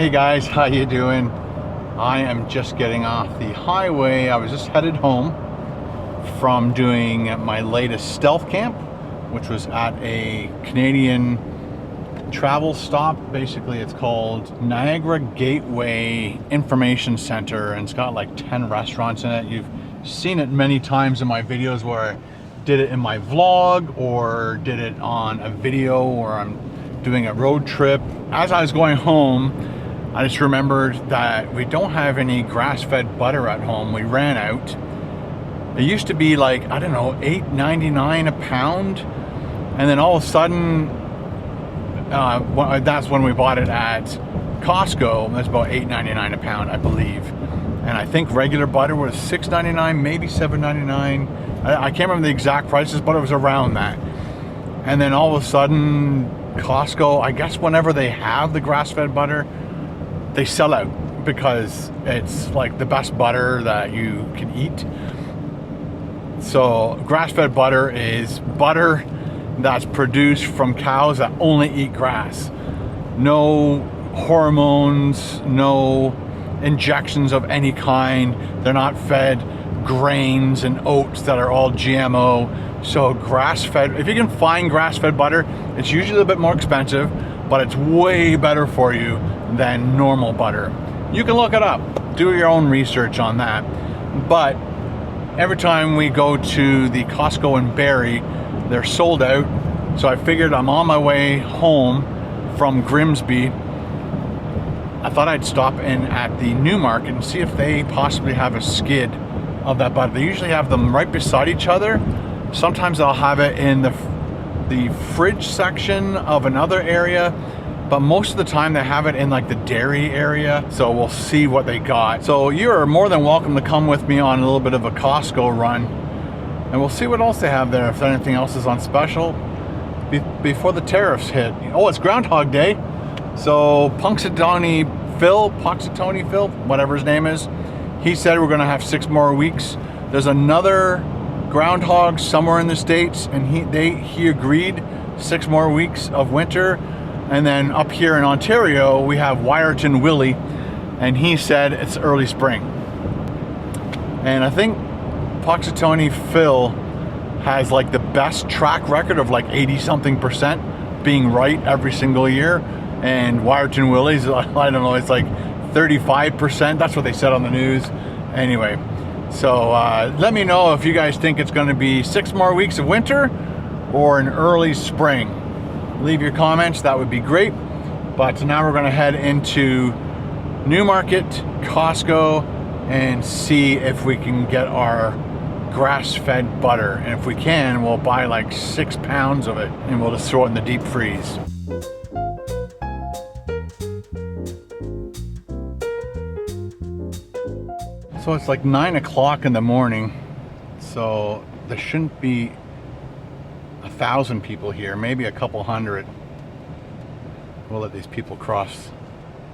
Hey guys, how you doing? I am just getting off the highway. I was just headed home from doing my latest stealth camp, which was at a Canadian travel stop. Basically, it's called Niagara Gateway Information Center, and it's got like 10 restaurants in it. You've seen it many times in my videos where I did it in my vlog or did it on a video where I'm doing a road trip. As I was going home, I just remembered that we don't have any grass-fed butter at home. We ran out. It used to be like, I don't know, $8.99 a pound, and then all of a sudden, that's when we bought it at Costco. That's about $8.99 a pound, I believe. And I think regular butter was $6.99, maybe $7.99. I can't remember the exact prices, but it was around that. And then all of a sudden, Costco, I guess whenever they have the grass-fed butter, they sell out because it's like the best butter that you can eat. So grass-fed butter is butter that's produced from cows that only eat grass. No hormones, no injections of any kind. They're not fed grains and oats that are all GMO. So grass-fed, if you can find grass-fed butter, it's usually a bit more expensive, but it's way better for you than normal butter. You can look it up, do your own research on that. But every time we go to the Costco in Barrie, they're sold out. So I figured I'm on my way home from Grimsby. I thought I'd stop in at the Newmarket and see if they possibly have a skid of that butter. They usually have them right beside each other. Sometimes they'll have it in the fridge section of another area, but most of the time they have it in like the dairy area. So we'll see what they got. So you're more than welcome to come with me on a little bit of a Costco run, and we'll see what else they have there, if anything else is on special before the tariffs hit. Oh, it's Groundhog Day. So Punxsutawney Phil, whatever his name is, he said we're gonna have 6 more weeks. There's another groundhog somewhere in the States, and he agreed 6 more weeks of winter. And then up here in Ontario, we have Wyerton Willie, and he said it's early spring. And I think Punxsutawney Phil has like the best track record of like 80-something% being right every single year. And Wyerton Willie's, I don't know, it's like 35%. That's what they said on the news. Anyway, so let me know if you guys think it's going to be 6 more weeks of winter or an early spring. Leave your comments, that would be great. But now we're going to head into Newmarket, Costco, and see if we can get our grass-fed butter. And if we can, we'll buy like 6 pounds of it, and we'll just throw it in the deep freeze. So it's like 9 o'clock in the morning, so there shouldn't be 1,000 people here, maybe a couple hundred. We'll let these people cross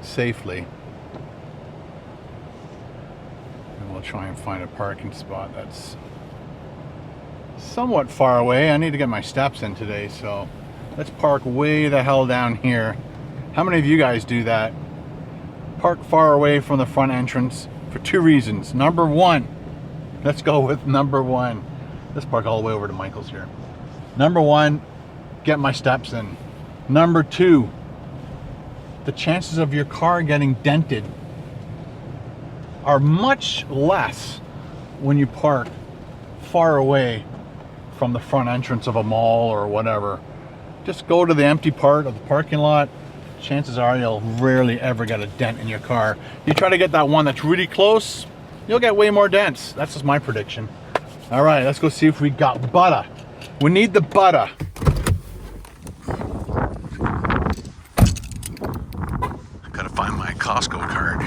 safely, and we'll try and find a parking spot that's somewhat far away. I need to get my steps in today, so let's park way the hell down here. How many of you guys do that? Park far away from the front entrance for 2 reasons. Number one, let's go with number one. Let's park all the way over to Michael's here. Number one, get my steps in. Number two, the chances of your car getting dented are much less when you park far away from the front entrance of a mall or whatever. Just go to the empty part of the parking lot. Chances are you'll rarely ever get a dent in your car. You try to get that one that's really close, you'll get way more dents. That's just my prediction. All right, let's go see if we got butter. We need the butter. I gotta find my Costco card.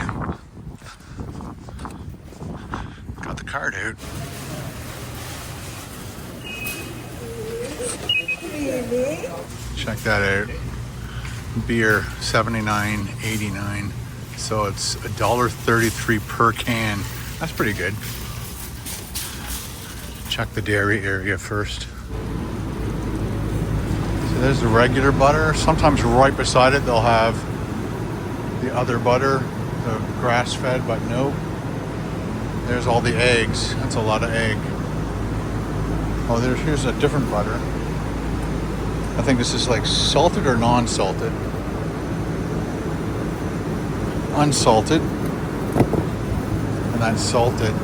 Got the card out. Check that out. Beer, $79.89. So it's $1.33 per can. That's pretty good. Check the dairy area first. So there's the regular butter. Sometimes right beside it they'll have the other butter, the grass-fed, but nope. There's all the eggs. That's a lot of egg. Oh, here's a different butter. I think this is like salted or non-salted. Unsalted. And then salted.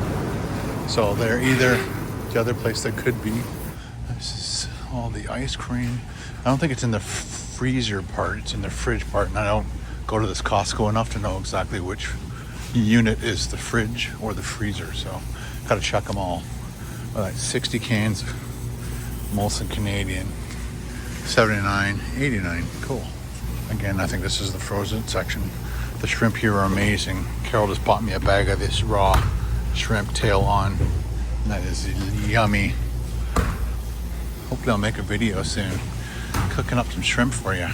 So they're either the other place that could be. This is all the ice cream. I don't think it's in the freezer part. It's in the fridge part. And I don't go to this Costco enough to know exactly which unit is the fridge or the freezer. So gotta check them all. All right, 60 cans of Molson Canadian. 79.89. Cool. Again, I think this is the frozen section. The shrimp here are amazing. Carol just bought me a bag of this raw shrimp, tail on. And that is yummy. Hopefully I'll make a video soon cooking up some shrimp for you.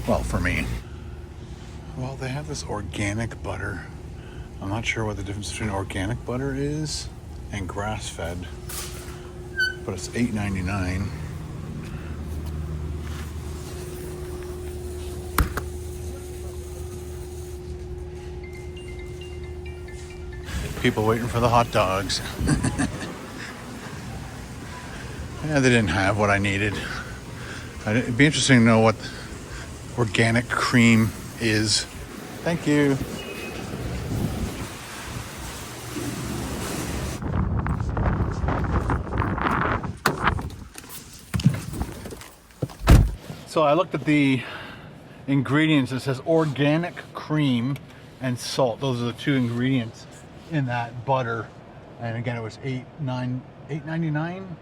Well, for me. Well, they have this organic butter. I'm not sure what the difference between organic butter is and grass-fed, but it's $8.99. People waiting for the hot dogs. Yeah, they didn't have what I needed. It'd be interesting to know what organic cream is. Thank you. So I looked at the ingredients. It says organic cream and salt. Those are the two ingredients in that butter. And again, it was $8.99,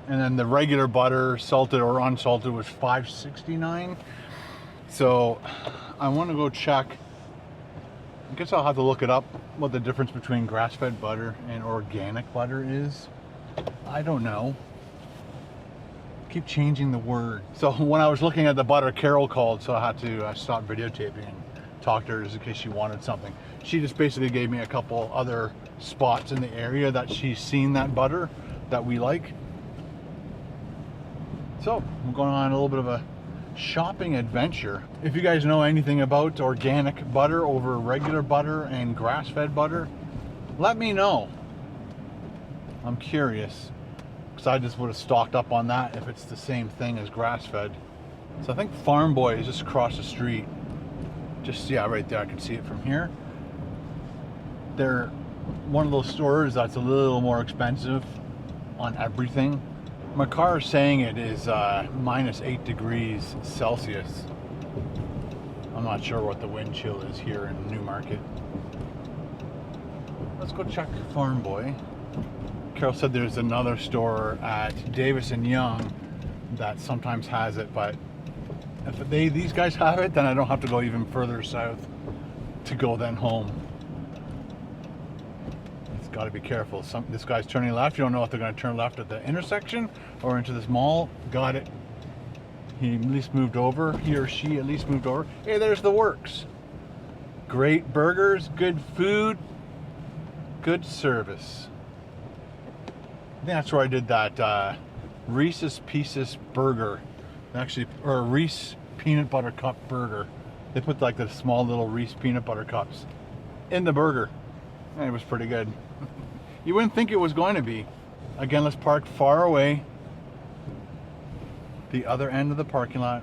and then the regular butter, salted or unsalted, was $5.69. So I want to go check. I guess I'll have to look it up, what the difference between grass-fed butter and organic butter is. I don't know. Keep changing the word. So when I was looking at the butter, Carol called, so I had to stop videotaping and talk to her just in case she wanted something. She just basically gave me a couple other spots in the area that she's seen that butter that we like. So I'm going on a little bit of a shopping adventure. If you guys know anything about organic butter over regular butter and grass-fed butter, let me know. I'm curious, because I just would have stocked up on that if it's the same thing as grass-fed. So I think Farm Boy is just across the street. Just, yeah, right there. I can see it from here. They're one of those stores that's a little more expensive on everything. My car is saying it is minus 8 degrees Celsius. I'm not sure what the wind chill is here in Newmarket. Let's go check Farm Boy. Carol said there's another store at Davis and Young that sometimes has it, but if these guys have it, then I don't have to go even further south to go then home. It's got to be careful. This guy's turning left. You don't know if they're going to turn left at the intersection or into this mall. Got it. He at least moved over. He or she at least moved over. Hey, there's the works. Great burgers, good food, good service. I think that's where I did that Reese's Pieces burger. Actually, or a Reese peanut butter cup burger. They put like the small little Reese peanut butter cups in the burger. And it was pretty good. You wouldn't think it was going to be. Again, let's park far away. The other end of the parking lot.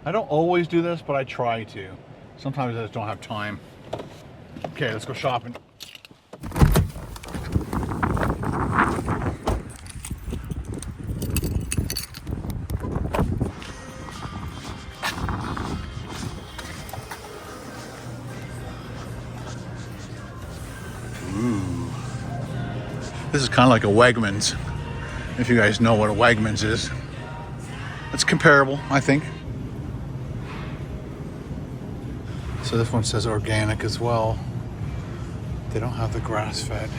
I don't always do this, but I try to. Sometimes I just don't have time. Okay, let's go shopping. This is kind of like a Wegmans, if you guys know what a Wegmans is. It's comparable, I think. So this one says organic as well. They don't have the grass-fed.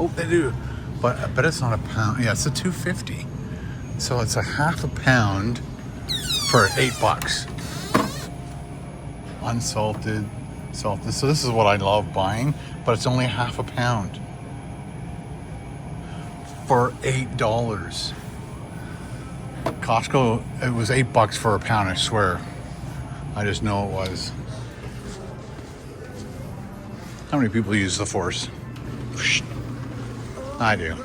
Oh, they do, but I bet it's not a pound. Yeah, it's a $2.50. So it's a half a pound for $8. Unsalted, salted. So this is what I love buying, but it's only half a pound for $8. Costco, it was $8 for a pound, I swear. I just know it was. How many people use the force? I do.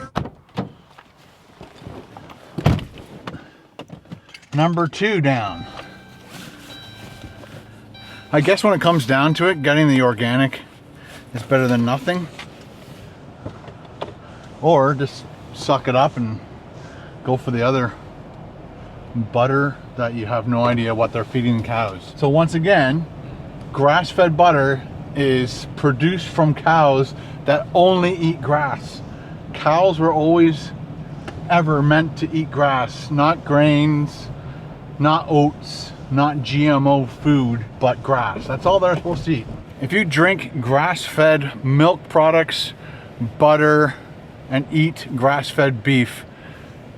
Number 2 down. I guess when it comes down to it, getting the organic is better than nothing. Or just suck it up and go for the other butter that you have no idea what they're feeding cows. So once again, grass-fed butter is produced from cows that only eat grass. Cows were always ever meant to eat grass, not grains, not oats, not GMO food, but grass. That's all they're supposed to eat. If you drink grass-fed milk products, butter, and eat grass-fed beef,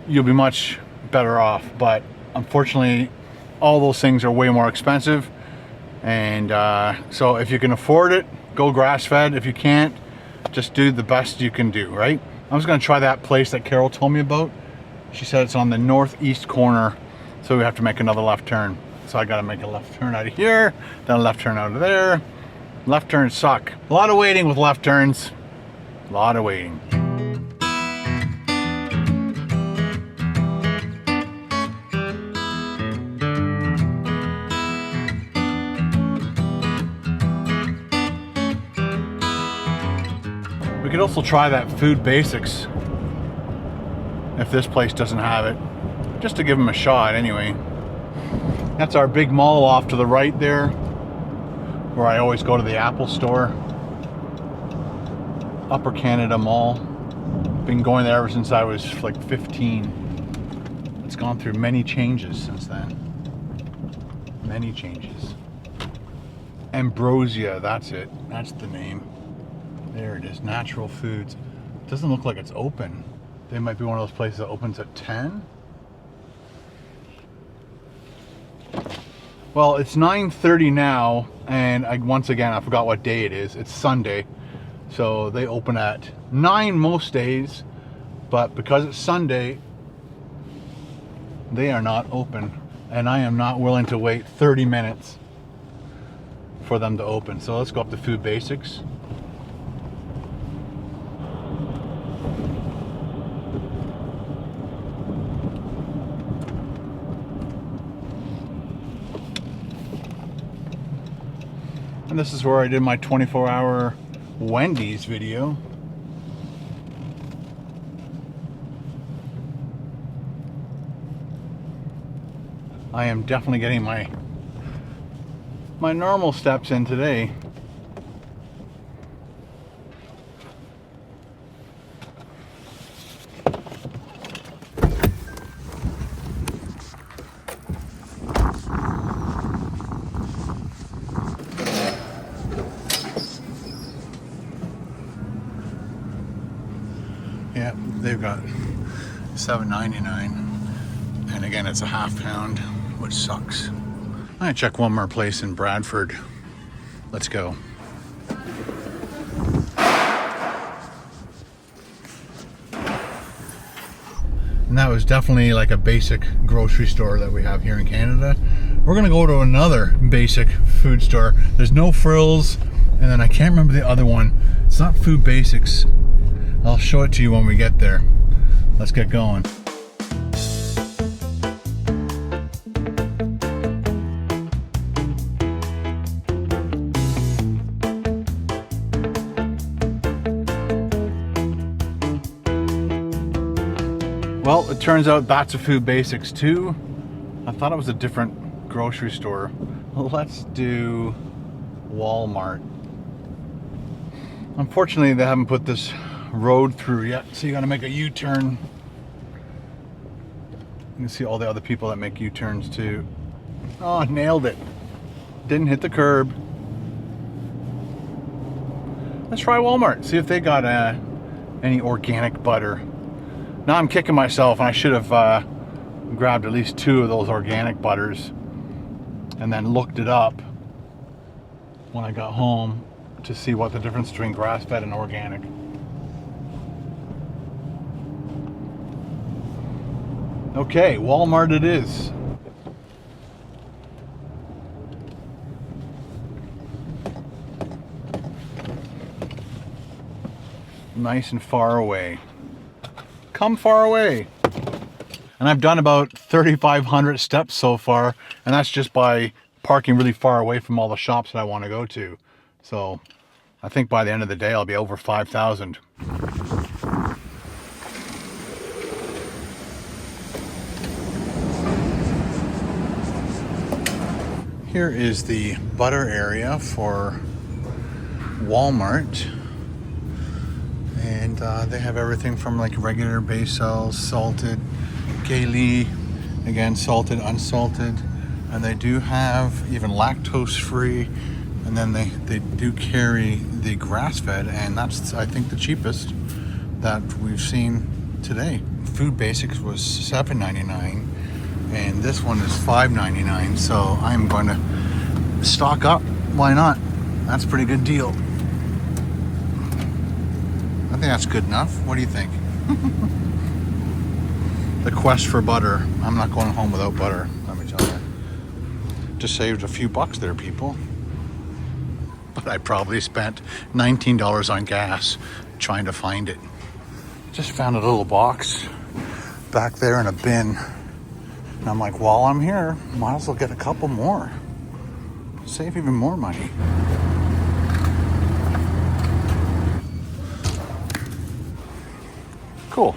you'll be much better off. But unfortunately, all those things are way more expensive. And so if you can afford it, go grass-fed. If you can't, just do the best you can do, right? I was gonna try that place that Carol told me about. She said it's on the northeast corner, so we have to make another left turn. So I gotta make a left turn out of here, then a left turn out of there. Left turns suck. A lot of waiting with left turns. A lot of waiting. We could also try that Food Basics if this place doesn't have it, just to give them a shot anyway. That's our big mall off to the right there, where I always go to the Apple store. Upper Canada Mall. Been going there ever since I was like 15. It's gone through many changes since then. Many changes. Ambrosia, that's it. That's the name. There it is, Natural Foods. It doesn't look like it's open. They might be one of those places that opens at 10. Well, it's 9:30 now, and once again, I forgot what day it is. It's Sunday. So they open at 9 most days, but because it's Sunday, they are not open. And I am not willing to wait 30 minutes for them to open. So let's go up to Food Basics. And this is where I did my 24-hour Wendy's video. I am definitely getting my normal steps in today. Yeah, they've got $7.99, and again, it's a half pound, which sucks. I'm gonna check one more place in Bradford. Let's go. And that was definitely like a basic grocery store that we have here in Canada. We're gonna go to another basic food store. There's no frills, and then I can't remember the other one. It's not Food Basics. I'll show it to you when we get there. Let's get going. Well, it turns out that's a Food Basics too. I thought it was a different grocery store. Let's do Walmart. Unfortunately, they haven't put this road through yet, so you gotta make a U-turn. You can see all the other people that make U-turns too. Oh, nailed it. Didn't hit the curb. Let's try Walmart, see if they got any organic butter. Now I'm kicking myself, and I should have grabbed at least 2 of those organic butters and then looked it up when I got home to see what the difference between grass-fed and organic. Okay, Walmart it is. nice and far away. Come far away. And I've done about 3,500 steps so far, and that's just by parking really far away from all the shops that I want to go to. So I think by the end of the day I'll be over 5,000. Here is the butter area for Walmart, and they have everything from like regular base cells, salted, Gailey, again salted, unsalted, and they do have even lactose free, and then they do carry the grass-fed, and that's I think the cheapest that we've seen today. Food Basics was $7.99 and this one is $5.99, so I'm going to stock up. Why not? That's a pretty good deal. I think that's good enough. What do you think? The quest for butter. I'm not going home without butter, let me tell you. Just saved a few bucks there, people. But I probably spent $19 on gas trying to find it. Just found a little box back there in a bin. And I'm like, while I'm here, might as well get a couple more. Save even more money. Cool.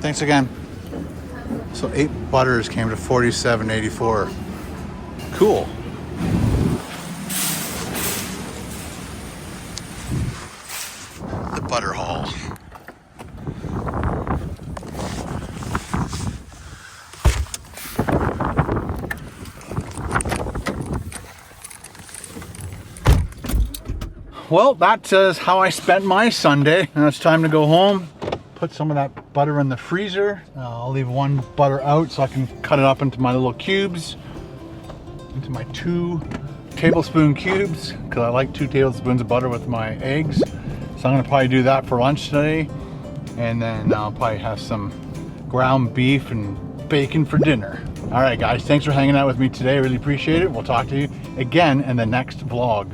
Thanks again. So 8 butters came to $47.84. Cool. The butter haul. Well, that is how I spent my Sunday. Now it's time to go home. Put some of that butter in the freezer. I'll leave one butter out so I can cut it up into my little cubes, into my 2 tablespoon cubes, because I like 2 tablespoons of butter with my eggs. So I'm gonna probably do that for lunch today, and then I'll probably have some ground beef and bacon for dinner. All right, guys, thanks for hanging out with me today. I really appreciate it. We'll talk to you again in the next vlog.